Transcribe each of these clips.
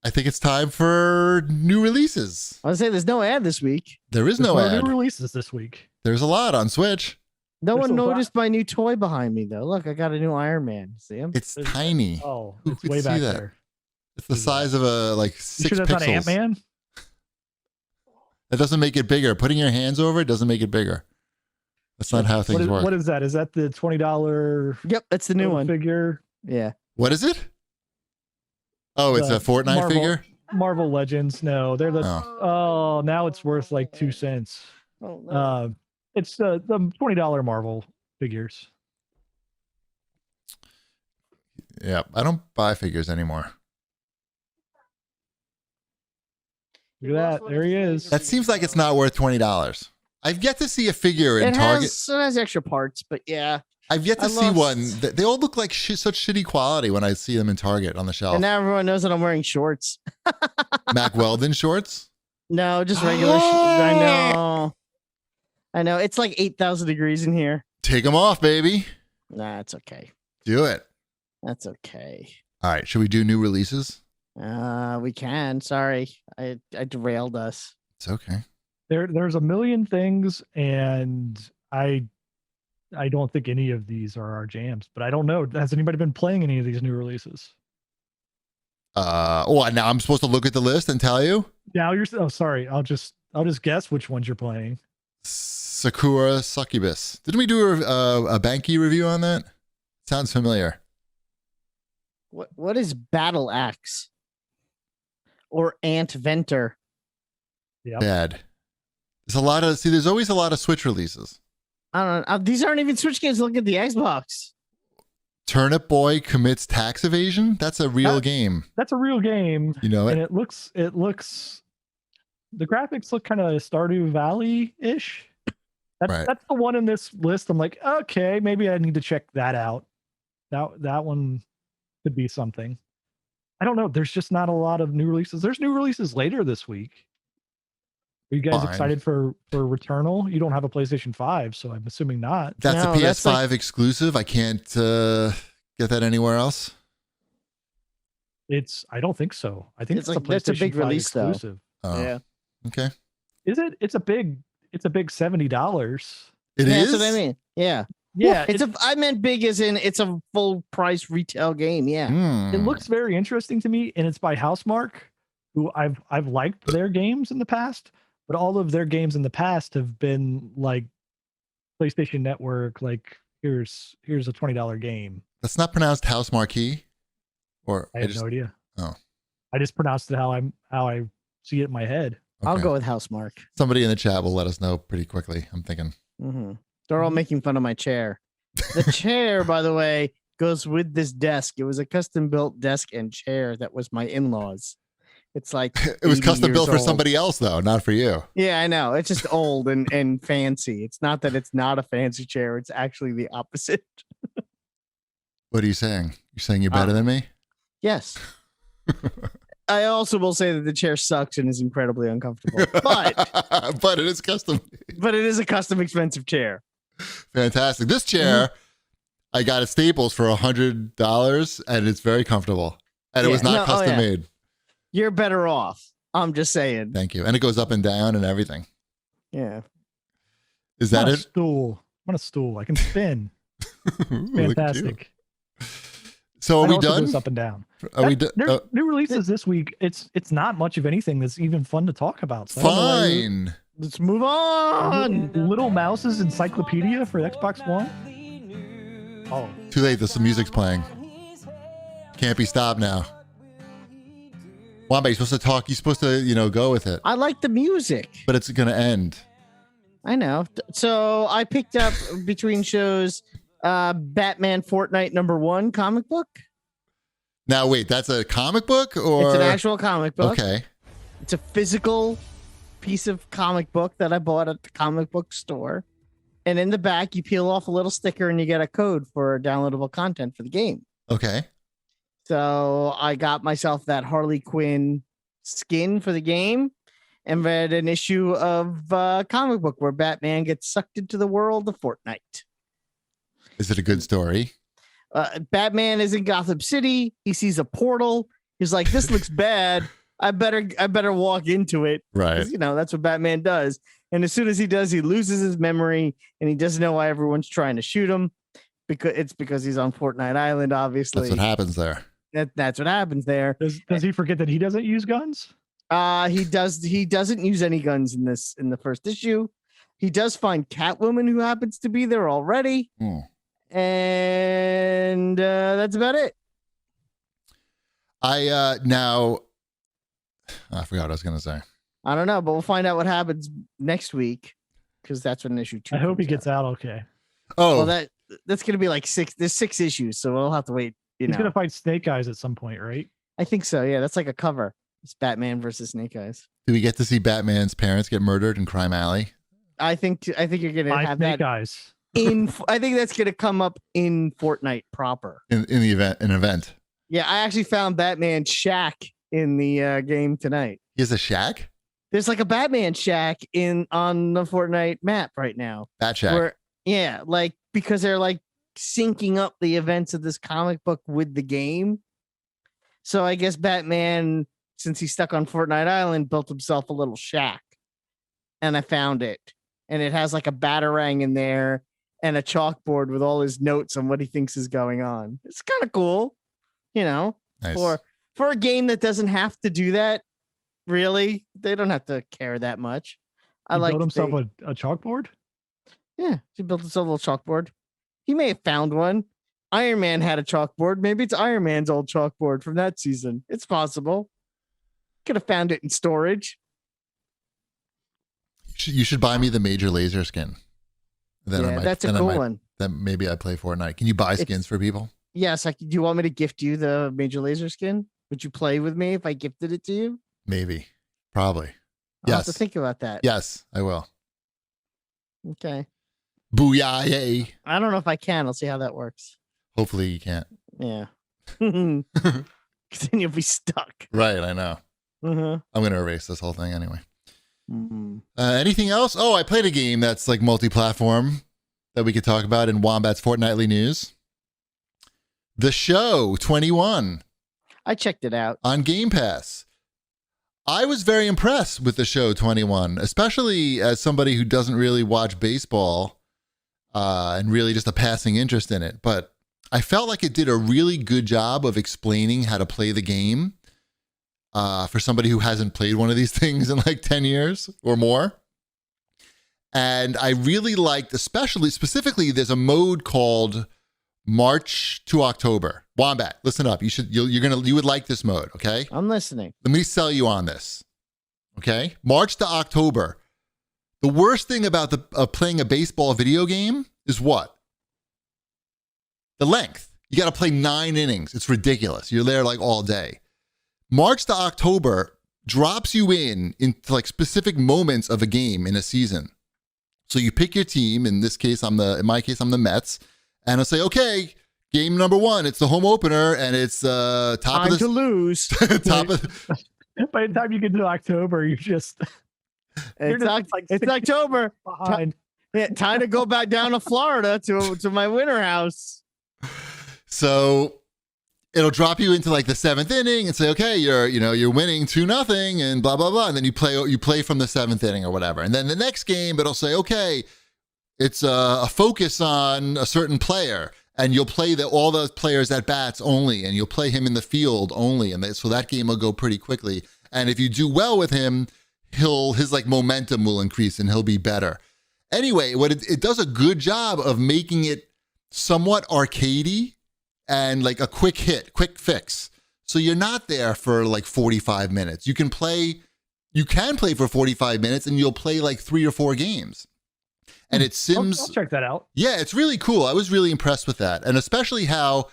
I think it's time for new releases. I was say there's no ad this week. There is no ad. New releases this week. There's a lot on Switch. No one noticed my new toy behind me though. Look, I got a new Iron Man. See him? It's tiny. Oh, Who it's could way see back that? there. It's the size of a like 6 You sure that's pixels. not Ant-Man? That doesn't make it bigger. Putting your hands over it doesn't make it bigger. That's not how things work. What is that? Is that the $20? Yep, that's the new one Figure. Yeah. What is it? Oh, it's a Fortnite figure? Marvel Legends. No, they're the. Oh, now it's worth like 2 cents. Oh, no. It's the $20 Marvel figures. Yeah, I don't buy figures anymore. Look at that. There he is. That seems like it's not worth $20. I've yet to see a figure in it Target. It has extra parts, but yeah. I've yet to see one. They all look like such shitty quality when I see them in Target on the shelf. And now everyone knows that I'm wearing shorts. Mac Weldon shorts? No, just regular. I know. It's like 8,000 degrees in here. Take them off, baby. Nah, it's okay. Do it. That's okay. All right. Should we do new releases? We can. Sorry, I derailed us. It's okay. There's a million things, and I don't think any of these are our jams. But I don't know. Has anybody been playing any of these new releases? Now I'm supposed to look at the list and tell you? Now you're. Oh, sorry. I'll just guess which ones you're playing. Sakura Succubus. Didn't we do a Banky review on that? Sounds familiar. What is Battle Axe? Or Ant Venter? Yep. Bad. There's always a lot of Switch releases. I don't know. These aren't even Switch games. Look at the Xbox. Turnip Boy Commits Tax Evasion. That's a real game. That's a real game. You know it? And it looks. The graphics look kind of Stardew Valley-ish. That's the one in this list. I'm like, okay, maybe I need to check that out. That one could be something. I don't know. There's just not a lot of new releases. There's new releases later this week. Are you guys excited for Returnal? You don't have a PlayStation 5, so I'm assuming not. That's a PS5 exclusive. I can't get that anywhere else. I don't think so. I think it's a PlayStation that's a big 5 release exclusive. though. Yeah. Okay. Is it? It's a big $70. It is? That's what I mean. Yeah. Yeah. I meant big as in it's a full price retail game. Yeah. It looks very interesting to me, and it's by Housemarque, who I've liked their games in the past, but all of their games in the past have been like PlayStation Network, like here's a $20 game. That's not pronounced Housemarque? Or I have no idea. Oh. I just pronounced it how I see it in my head. Okay. I'll go with Housemarque. Somebody in the chat will let us know pretty quickly, I'm thinking. Mm-hmm. They're all making fun of my chair. The chair, by the way, goes with this desk. It was a custom built desk and chair that was my in-laws. It's like it was custom built for somebody else, though, not for you. Yeah, I know. It's just old and fancy. It's not that it's not a fancy chair. It's actually the opposite. What are you saying? You're saying you're better than me? Yes. I also will say that the chair sucks and is incredibly uncomfortable. But it is custom. But it is a custom expensive chair. Fantastic. This chair, I got at Staples for $100, and it's very comfortable. And it was not custom made. You're better off. I'm just saying. Thank you. And it goes up and down and everything. Yeah. Is that it? I'm on a stool. I can spin. Fantastic. So are we done? Goes up and down. Are we done? New releases this week. It's not much of anything that's even fun to talk about. So fine. Let's move on. Little Mouse's Encyclopedia for Xbox One. Oh, too late. The music's playing. Can't be stopped now. Wamba, you're supposed to talk. You're supposed to, go with it. I like the music. But it's going to end. I know. So I picked up between shows Batman Fortnite #1 comic book. Now, wait, that's a comic book or? It's an actual comic book. Okay. It's a physical piece of comic book that I bought at the comic book store. And in the back, you peel off a little sticker and you get a code for downloadable content for the game. Okay. So I got myself that Harley Quinn skin for the game and read an issue of comic book where Batman gets sucked into the world of Fortnite. Is it a good story? Batman is in Gotham City. He sees a portal He's like, this looks bad. I better walk into it. Right. You know, that's what Batman does. And as soon as he does, he loses his memory and he doesn't know why everyone's trying to shoot him because he's on Fortnite Island, obviously. That's what happens there. That's what happens there. Does he forget that he doesn't use guns? He doesn't use any guns in the first issue. He does find Catwoman, who happens to be there already. And that's about it. I forgot what I was going to say. I don't know, but we'll find out what happens next week because that's when issue 2. I hope he gets out okay. Oh, well, that's going to be like 6. There's 6 issues, so we'll have to wait. He's going to fight Snake Eyes at some point, right? I think so. Yeah, that's like a cover. It's Batman versus Snake Eyes. Do we get to see Batman's parents get murdered in Crime Alley? I think you're going to have Snake that Eyes. I think that's going to come up in Fortnite proper. In the event. Yeah, I actually found Batman's shack in the game tonight. He has a shack? There's like a Batman shack on the Fortnite map right now. Bat shack. Because they're like syncing up the events of this comic book with the game. So I guess Batman, since he's stuck on Fortnite Island, built himself a little shack. And I found it. And it has like a Batarang in there and a chalkboard with all his notes on what he thinks is going on. It's kind of cool, you know, nice. For a game that doesn't have to do that. Really, they don't have to care that much. He built himself a chalkboard. Yeah, he built himself a little chalkboard. He may have found one. Iron Man had a chalkboard. Maybe it's Iron Man's old chalkboard from that season. It's possible. Could have found it in storage. You should buy me the Major Laser skin. Then that's a cool one. Then maybe I play Fortnite. Can you buy skins for people? Yes. Do you want me to gift you the Major Laser skin? Would you play with me if I gifted it to you? Maybe. Probably. I'll have to think about that. Yes, I will. Okay. Booyah, yay. I don't know if I can. I'll see how that works. Hopefully you can't. Yeah. Then you'll be stuck. Right, I know. Uh-huh. I'm going to erase this whole thing anyway. Mm-hmm. Anything else? Oh, I played a game that's like multi-platform that we could talk about in Wombat's Fortnightly News. The Show 21. I checked it out. On Game Pass. I was very impressed with The Show 21, especially as somebody who doesn't really watch baseball and really just a passing interest in it. But I felt like it did a really good job of explaining how to play the game for somebody who hasn't played one of these things in like 10 years or more. And I really liked, specifically, there's a mode called March to October. Wombat, listen up. You would like this mode, okay? I'm listening. Let me sell you on this. Okay? March to October. The worst thing about playing a baseball video game is what? The length. You got to play 9 innings. It's ridiculous. You're there like all day. March to October drops you into like specific moments of a game in a season. So you pick your team. In my case, I'm the Mets. And I'll say, okay, game number 1, it's the home opener, and it's time to lose. By the time you get to October, you're just it's October. Time to go back down to Florida to my winter house. So it'll drop you into like the 7th inning and say, okay, you're winning 2-0 and blah blah blah, and then you play from the 7th inning or whatever, and then the next game it'll say, okay, it's a focus on a certain player, and you'll play all the players at bats only, and you'll play him in the field only, and so that game will go pretty quickly. And if you do well with him, his like momentum will increase and he'll be better. Anyway, what it does a good job of making it somewhat arcadey and like a quick fix. So you're not there for like 45 minutes. You can play for 45 minutes, and you'll play like 3 or 4 games. And it sims. I'll check that out. Yeah, it's really cool. I was really impressed with that. And especially how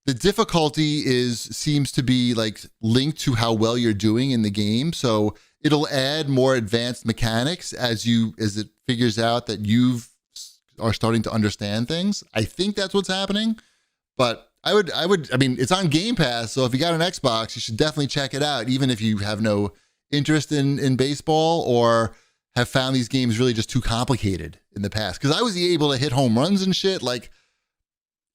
the difficulty seems to be like linked to how well you're doing in the game. So it'll add more advanced mechanics as it figures out that you are starting to understand things. I think that's what's happening. But I mean, it's on Game Pass. So if you got an Xbox, you should definitely check it out, even if you have no interest in baseball or have found these games really just too complicated in the past. Because I was able to hit home runs and shit, like,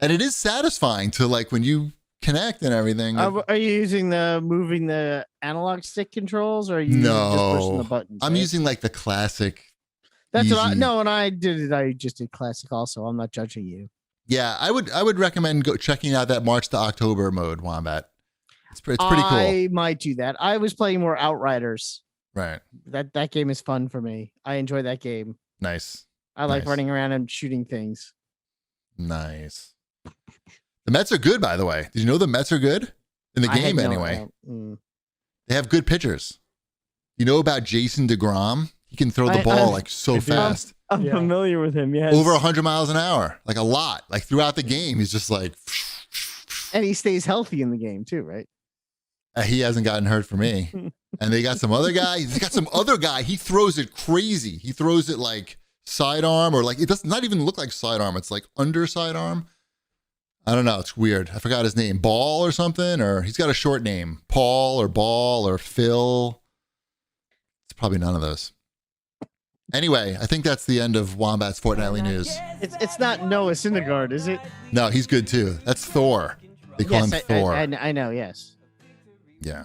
and it is satisfying to like when you Kinect and everything. Are you using moving the analog stick controls, or are you just pushing the buttons? I'm using like the classic. That's what I no, and I did it. I just did classic also. I'm not judging you. Yeah, I would recommend checking out that March to October mode, Wombat. It's pretty cool. I might do that. I was playing more Outriders. Right. That game is fun for me. I enjoy that game. Nice. I like running around and shooting things. Nice. The Mets are good, by the way. Did you know the Mets are good? In the game, anyway. They have good pitchers. You know about Jason DeGrom? He can throw the ball like so fast. I'm familiar with him, yes. Over 100 miles an hour. Like a lot. Like throughout the game, he's just like... And he stays healthy in the game too, right? He hasn't gotten hurt for me. And they got some other guy. They got some other guy. He throws it crazy. He throws it like sidearm, or like it does not even look like sidearm. It's like under sidearm. I don't know. It's weird. I forgot his name. Ball or something, or he's got a short name. Paul or Ball or Phil. It's probably none of those. Anyway, I think that's the end of Wombat's Fortnightly News. It's not Noah Syndergaard, is it? No, he's good too. That's Thor. They call him Thor. I know, yes. Yeah.